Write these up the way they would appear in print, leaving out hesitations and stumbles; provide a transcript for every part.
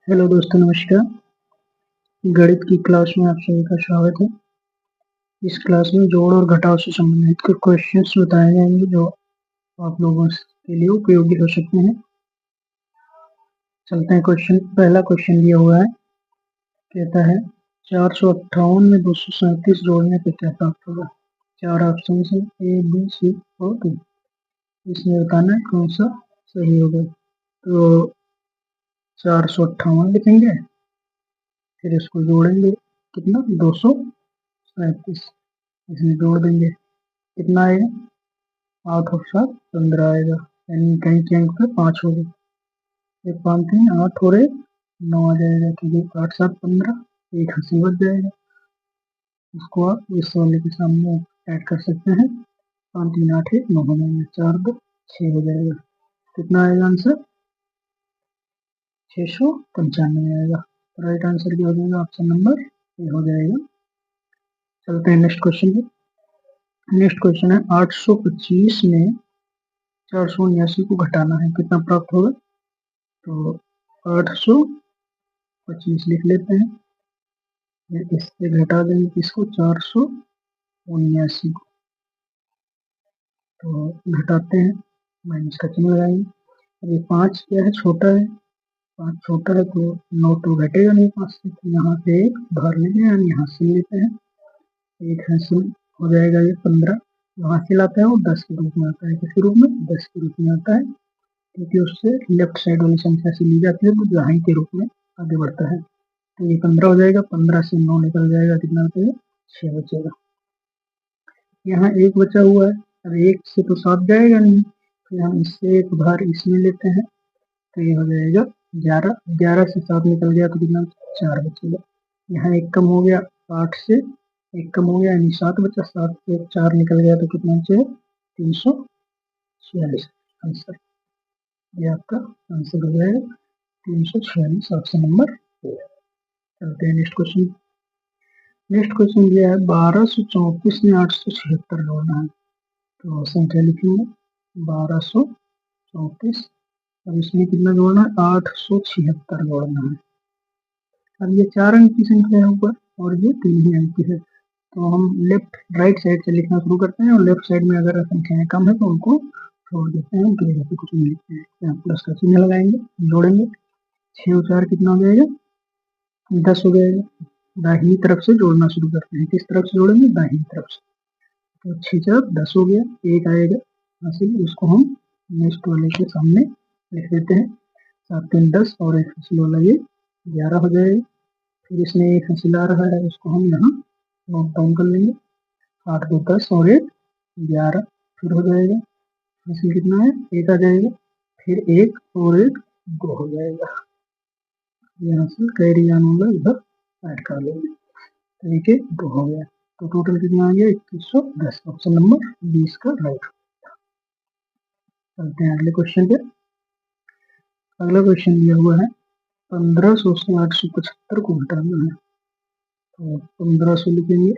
Hello दोस्तों, नमस्कार। गणित की क्लास में आप सभी का स्वागत है। इस क्लास में जोड़ और घटाव से संबंधित कुछ क्वेश्चंस बताए जाएंगे जो आप लोगों के लिए उपयोगी हो सकते हैं। चलते हैं क्वेश्चन। पहला क्वेश्चन दिया हुआ है, कहता है 458 में 237 जोड़ने पे क्या प्राप्त होगा। 4 ऑप्शन है, ए, बी, सी और डी। इसमें बताना है कौन सा सही होगा। तो 458 लिखेंगे, फिर इसको जोड़ेंगे, कितना 237, इसमें जोड़ देंगे, कितना आएगा 8 और 7 15 आएगा, यानी कहीं के अंक पे 5 हो गए। एक 5 3 8 और 1 9 आ जाएगा, क्योंकि 8 7 15, एक हंसी बच जाएगा। इसको आप इस वाले के सामने ऐड कर सकते हैं। 5 3 8 1 9 हो जाएगा, 4 2 6 हो जाएगा। कितना आएगा आंसर 695 आएगा। राइट आंसर क्या हो जाएगा, ऑप्शन नंबर ए हो जाएगा। चलते हैं नेक्स्ट क्वेश्चन पे। नेक्स्ट क्वेश्चन है 825 में 479 को घटाना है, कितना प्राप्त होगा। तो 825 लिख लेते हैं, फिर इससे घटा देंगे किसको 479 को। तो घटाते हैं, माइनस का चिन्ह लगाएंगे। अब ये 5 क्या है, छोटा है, 5 छोटा है तो 9 तो घटेगा नहीं 5 से, तो यहाँ से एक बाहर लेंगे, यानी हासिल लेते हैं। एक हासिल हो जाएगा, ये 15 जो हासिल आता है वो 10 के रूप में आता है। किसके रूप में, 10 के रूप में आता है, क्योंकि उससे लेफ्ट साइड वाली संख्या से ली जाती है तो दहाई के रूप में आगे बढ़ता है। तो ये 15 हो जाएगा, 15 से 9 निकल जाएगा, कितना बचेगा 6 बचेगा। यहाँ एक बचा हुआ है, अब एक से तो 7 जाएगा नहीं, फिर हम इससे एक बाहर इसमें लेते हैं, तो ये हो जाएगा 11। 11 से 7 निकल गया तो कितना 4 बचेगा। यहाँ एक कम हो गया, 8 से एक कम हो गया, यानी 7 बचा, 7 से 4 निकल गया तो कितना बचेगा 346 आंसर। ये आपका आंसर हो जाएगा 346, ऑप्शन नंबर ए। चलते हैं नेक्स्ट क्वेश्चन। नेक्स्ट क्वेश्चन दिया है 1234 में 876 जोड़ना है। तो संख्या लिखेंगे 1234, अब इसमें कितना जोड़ना है 876 जोड़ना है। अब ये 4 अंक की संख्या है ऊपर और ये 3 ही अंक की है, तो हम लेफ्ट राइट साइड से लिखना शुरू करते हैं, और लेफ्ट साइड में अगर संख्याएं कम है तो उनको छोड़ देते हैं, उनकी जगह पे कुछ नहीं लिखते हैं। यहाँ प्लस का चिन्ह लगाएंगे, जोड़ेंगे, 6 और 4 कितना हो जाएगा 10 हो जाएगा। दाहिनी तरफ से जोड़ना शुरू करते हैं, किस तरफ से जोड़ेंगे, दाहिनी तरफ से। तो 6 4 10 हो गया, एक आएगा हासिल, उसको हम नेक्स्ट वाले के सामने लिख देते हैं। 7 3 10 और एक हासिल वाला ये 11 हो जाएगा। फिर इसमें एक हासिल आ रहा है, उसको हम यहाँ नोट डाउन कर लेंगे। 8 2 10 और एक 11, फिर हो जाएगा हासिल कितना है, एक आ जाएगा, फिर एक और एक 2 हो जाएगा। यहाँ से कैरी आने वाला इधर ऐड कर लेंगे, तो एक 2 हो गया, तो टोटल कितना आ गया 2110, ऑप्शन नंबर 20 का राइट। चलते हैं अगले क्वेश्चन पे। अगला क्वेश्चन दिया हुआ है 1500 से 875 को घटाना है। तो 1500 लिखेंगे,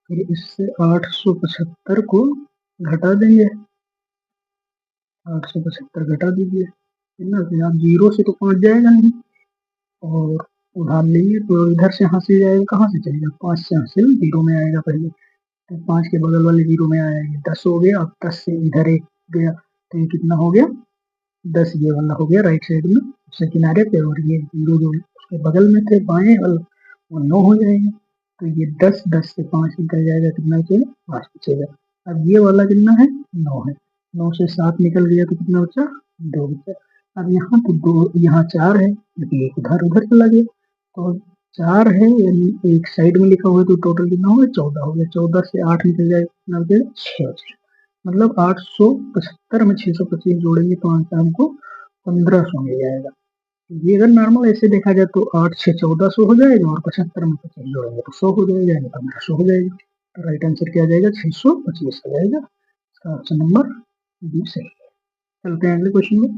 फिर इससे 875 को घटा देंगे, 875 घटा दीजिए, है ना। फिर आप 0 से तो पहुंच जाएगा नहीं, और उधार लेंगे तो इधर से हासिल जाएगा, कहाँ से चलेगा 5 से हासिल 0 में आएगा पहले, तो 5 के बगल वाले 0 में आएगा, 10 हो गया। अब 10 से इधर एक गया, तो ये कितना हो गया 10, ये वाला हो गया राइट साइड में उससे किनारे पे, और ये 0 जो उसके बगल में थे बाएं वाला वो 9 हो जाएगा। तो ये 10 10 से 5 निकल जाएगा, कितना बचेगा 5 बचेगा। अब ये वाला कितना है 9 है, 9 से 7 निकल गया तो कितना बचा 2 बचा। अब यहाँ तो 2, यहाँ 4 है, क्योंकि एक उधर उधर चला गया, तो 4 है, यानी एक साइड में लिखा हुआ है, तो टोटल कितना हो गया 14 हो गया। 14 से 8 निकल जाएगा, कितना बचेगा 6 बचेगा। मतलब 875 में 625 जोड़ेंगे तो आंसर हमको 1500 मिल जाएगा। ये अगर नॉर्मल ऐसे देखा जाए तो 8 6 1400 हो जाएगा, और 75 में 25 जोड़ेंगे तो 100 हो जाएगा, यानी 1500 हो जाएगा। तो राइट आंसर क्या आ जाएगा 625 हो जाएगा, इसका ऑप्शन नंबर बी सही है। चलते हैं अगले क्वेश्चन में।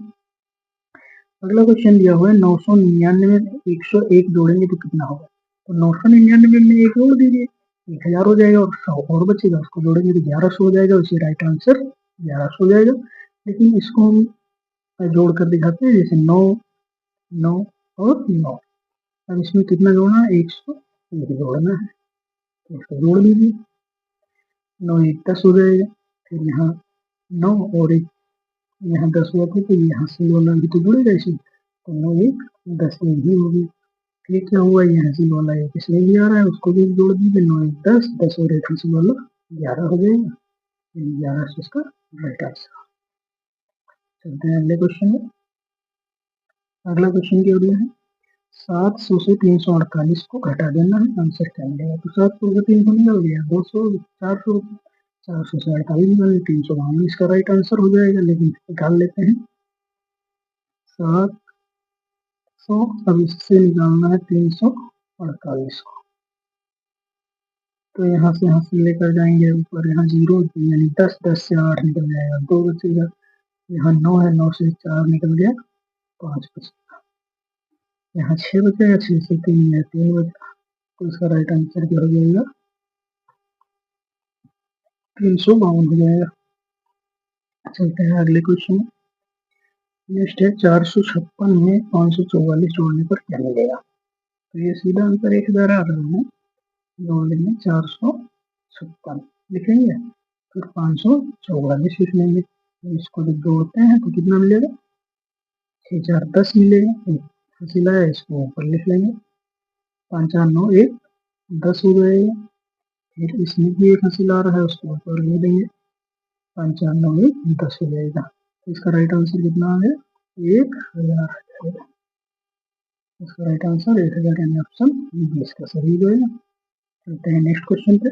अगला क्वेश्चन दिया हुआ है 999 में 101 जोड़ेंगे तो कितना होगा। तो 999 में एक जोड़ दीजिए, 1000 हो जाएगा, और 100 और बचेगा, उसको जोड़ेंगे तो 1100 हो जाएगा। उसे राइट आंसर 1100 हो जाएगा। लेकिन इसको हम जोड़ कर दिखाते हैं, जैसे 9 9 और 9। अब इसमें कितना जोड़ना है, 101 जोड़ना है, तो इसको जोड़ लीजिए। 9 1 10 हो जाएगा, फिर यहाँ 9 और 1 यहाँ 10 हुआ था, तो यहाँ से वाला भी तो जुड़ेगा इसमें, तो 9 1 10 1 ही होगी। फिर क्या हुआ, यहाँ से वाला एक इसमें भी आ रहा है, उसको भी जोड़ दीजिए। 9 1 10 10 और 1 से वाला 11 हो जाएगा, 11 से इसका राइट आंसर। चलते हैं अगले क्वेश्चन में। अगला क्वेश्चन क्या दिया है, 700 से 348 को घटा देना है, आंसर क्या मिलेगा। तो 700 से 300 निकल गया, 200 400 400 से 48 निकल 352 इसका राइट आंसर हो जाएगा। लेकिन निकाल लेते हैं 700, अब इससे निकालना है 348 को, तो यहाँ से लेकर जाएंगे ऊपर, यहाँ 0 यानी 10 10 से 8 निकल जाएगा, 2 बचेगा। यहाँ 9 है, 9 से 4 निकल गया, 5 बचेगा। यहाँ 6 बचेगा, 6 से 3 है, 3 बचेगा, तो इसका राइट आंसर क्या हो जाएगा, 352 हो जाएगा। चलते हैं अगले क्वेश्चन में। नेक्स्ट है 456 में 544 जोड़ने पर क्या मिलेगा। तो ये सीधा आंसर 1000 आ रहा है, जोड़ लेंगे 456 लिखेंगे, फिर 544 लिख लेंगे। तो इसको जब जोड़ते हैं तो कितना मिलेगा, 6 4 10 मिलेगा, फंसीला है इसको ऊपर लिख लेंगे, 5 4 9 1 10 हो जाएगा। फिर इसमें भी एक फंसीला आ रहा है, उसको ऊपर लिख देंगे, 5 4 9 1 10 हो जाएगा। तो इसका राइट आंसर कितना आ गया, 1000। इसका राइट आंसर 1000 यानी ऑप्शन बी इसका सही हो जाएगा। चलते हैं नेक्स्ट क्वेश्चन पे।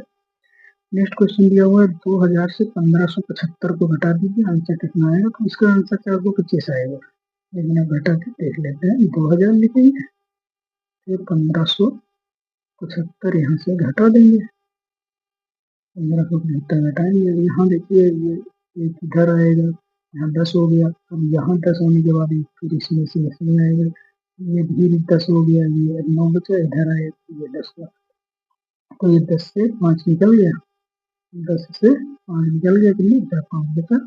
नेक्स्ट क्वेश्चन दिया हुआ है 2000 से 1575 को घटा दीजिए, आंसर कितना आएगा। तो इसका आंसर 425 आएगा, लेकिन अब घटा के देख लेते हैं। 2000 लिखेंगे, फिर 1575 यहाँ से घटा देंगे, 1575 घटाएंगे। यहाँ देखिए ये एक इधर आएगा, यहाँ 10 हो गया। अब यहाँ 10 होने के बाद फिर इसमें से इसमें आएगा, ये भी 10 हो गया, ये 9 बचा, इधर आए ये 10 का, तो ये 10 से 5 निकल गया, 10 से 5 निकल गया, कितनी बचा, 5 बचा।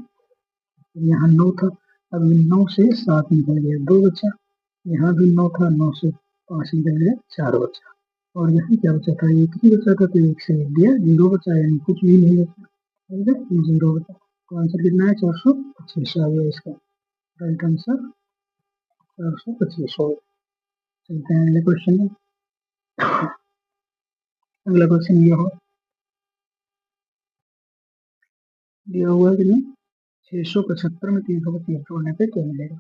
यहाँ 9 था, अब 9 से 7 निकल गया, 2 बचा। यहाँ भी 9 था, 9 से 5 निकल गया, 4 बचा। और यहाँ क्या बचा था, एक ही बचा था, तो एक से एक दिया, 0 बचा, यानी कुछ भी नहीं बचा, 0 बचा। तो आंसर कितना है, 425 आ गया इसका राइट आंसर, 425 हो गया। चलते हैं अगले क्वेश्चन में। अगला क्वेश्चन ये हो दिया हुआ है कि नहीं, 675 में 325 जोड़ने पे क्या मिलेगा।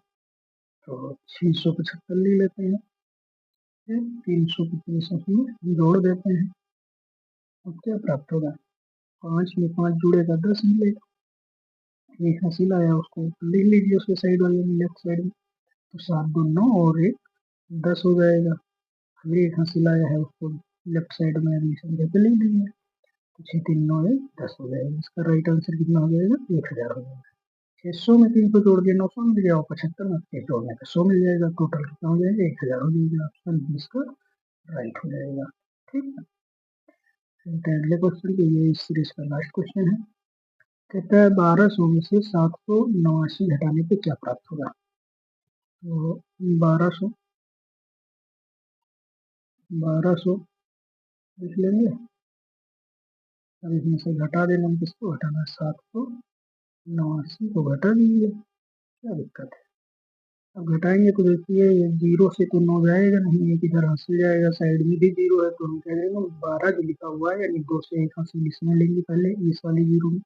तो 675 ले लेते हैं, 325 उसमें जोड़ देते हैं, अब क्या प्राप्त होगा, 5 में 5 जुड़ेगा 10 मिलेगा। एक हासिल आया, उसको लिख लीजिए उसके साइड वाले में, लेफ्ट साइड में, तो 7 2 9 और 1 10 हो जाएगा। फिर एक हासिल आया है, उसको लेफ्ट साइड में संख्या पे लिख दीजिए, तो 6 3 9 1 10 हो जाएगा। इसका राइट आंसर कितना हो जाएगा, 1000 हो जाएगा। 600 में 300 जोड़ दिया 900 मिल गया, और 75 में 3 जोड़ने पे 100 मिल जाएगा, टोटल कितना हो जाएगा, 1000 हो जाएगा। ऑप्शन बी इसका राइट हो जाएगा। ठीक है, अगले क्वेश्चन के, ये इस सीरीज का लास्ट क्वेश्चन है। कहता है 1200 में से 789 घटाने पे क्या प्राप्त होगा। तो 1200 लिख लेंगे, अब इसमें से घटा देना, किसको घटाना है, 789 को घटा दीजिए, क्या दिक्कत है। अब घटाएंगे तो देखिए ये 0 से तो 9 जाएगा नहीं, एक इधर हासिल जाएगा, साइड में भी 0 है, तो हम कह देंगे 12 जो लिखा हुआ है, यानी 2 से 1 हासिल इसमें लेंगे पहले इस वाली 0 में।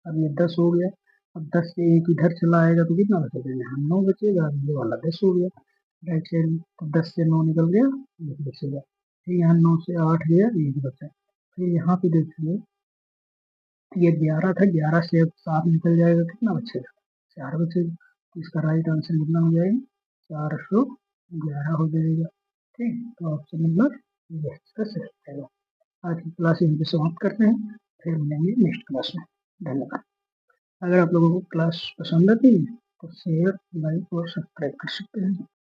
अब ये 10 हो गया, अब 10 से 1 इधर चला आएगा, तो कितना बचेगा, यहाँ 9 बचेगा, ये वाला 10 हो गया राइट साइड में, तो 10 से 9 निकल गया, 1 बचेगा। फिर यहाँ 9 से 8 गया, 1 बचा। फिर यहाँ पे देखिए ये 11 था, 11 से अब 7 निकल जाएगा, कितना बचेगा, 4 बचेगा। तो इसका राइट आंसर कितना हो जाएगा, 411 हो जाएगा। ठीक, तो ऑप्शन नंबर ये इसका सही रहेगा। आज की क्लास यहीं पे समाप्त करते हैं, फिर मिलेंगे नेक्स्ट क्लास में। धन्यवाद। अगर आप लोगों को क्लास पसंद आती है तो शेयर, लाइक और सब्सक्राइब कर सकते हैं।